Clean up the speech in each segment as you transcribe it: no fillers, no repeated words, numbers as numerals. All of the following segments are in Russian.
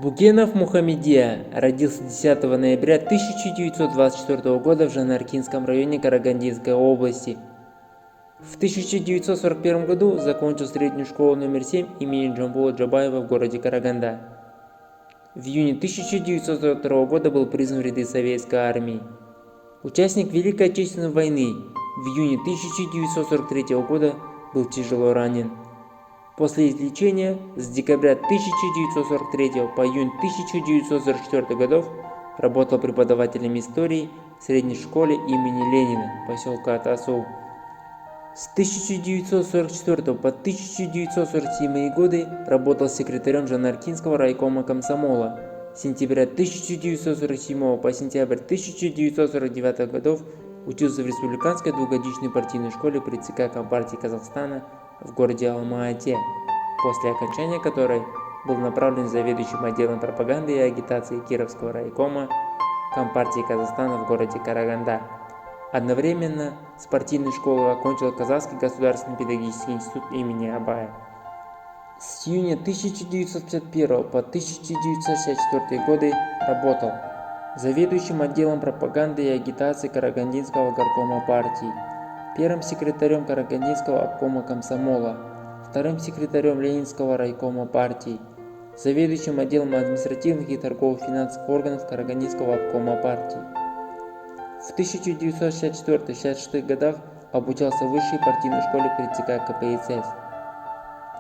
Букенов Мухаммедия родился 10 ноября 1924 года в Жанаркинском районе Карагандинской области. В 1941 году закончил среднюю школу номер 7 имени Джамбула Джабаева в городе Караганда. В июне 1942 года был призван в ряды Советской армии. Участник Великой Отечественной войны, в июне 1943 года был тяжело ранен. После излечения с декабря 1943 по июнь 1944 годов работал преподавателем истории в средней школе имени Ленина, поселка Атасу. С 1944 по 1947 годы работал секретарем Жанаркинского райкома комсомола. С сентября 1947 по сентябрь 1949 годов учился в республиканской двухгодичной партийной школе при ЦК Компартии Казахстана в городе Алма-Ате, после окончания которой был направлен заведующим отделом пропаганды и агитации Кировского райкома Компартии Казахстана в городе Караганда. Одновременно с партийной школой окончил Казахский государственный педагогический институт имени Абая. С июня 1951 по 1964 годы работал заведующим отделом пропаганды и агитации Карагандинского горкома партии, первым секретарем Карагандинского обкома комсомола, вторым секретарем Ленинского райкома партии, заведующим отделом административных и торгово-финансовых органов Карагандинского обкома партии. В 1964-66 годах обучался в высшей партийной школе при ЦК КПСС.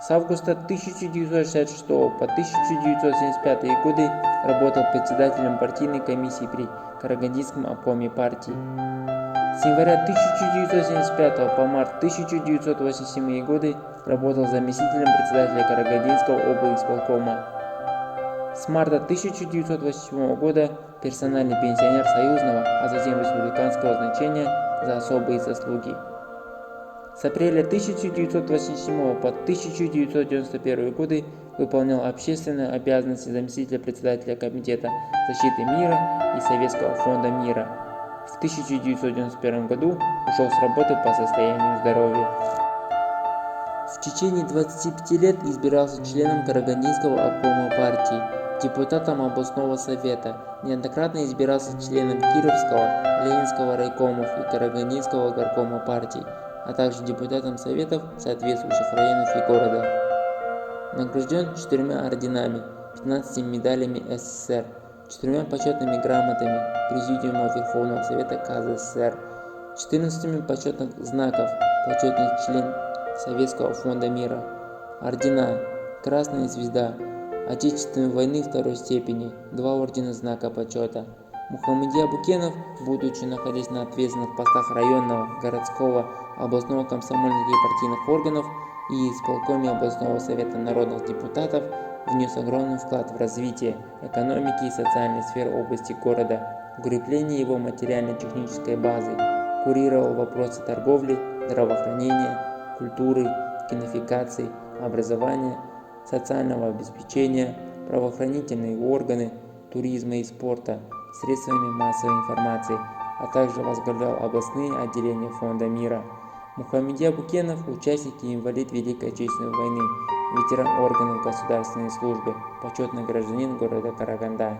С августа 1966 по 1975 годы работал председателем партийной комиссии при Карагандинском обкоме партии. С января 1975 по март 1987 годы работал заместителем председателя Карагандинского облисполкома. С марта 1987 года персональный пенсионер союзного, а затем республиканского значения за особые заслуги. С апреля 1987 по 1991 годы выполнял общественные обязанности заместителя председателя Комитета защиты мира и Советского фонда мира. В 1991 году ушел с работы по состоянию здоровья. В течение 25 лет избирался членом Карагандинского обкома партии, депутатом областного совета, неоднократно избирался членом Кировского, Ленинского райкомов и Карагандинского горкома партии, а также депутатом советов соответствующих районов и города. Награжден 4 орденами, 15 медалями СССР, 4 почетными грамотами Президиума Верховного Совета КЗСР, 14 почетных знаков, почетный член Советского фонда мира, ордена Красная звезда, Отечественной войны второй степени, 2 ордена знака почета. Мухаммедия Букенов, будучи находясь на ответственных постах районного, городского, областного комсомольных и партийных органов и исполкоме областного совета народных депутатов, внес огромный вклад в развитие экономики и социальной сферы области города, укрепление его материально-технической базы, курировал вопросы торговли, здравоохранения, культуры, кинофикации, образования, социального обеспечения, правоохранительные органы, туризма и спорта, средствами массовой информации, а также возглавлял областные отделения Фонда мира. Мухаммедия Букенов – участник и инвалид Великой Отечественной войны, ветеран органов государственной службы, почетный гражданин города Караганда.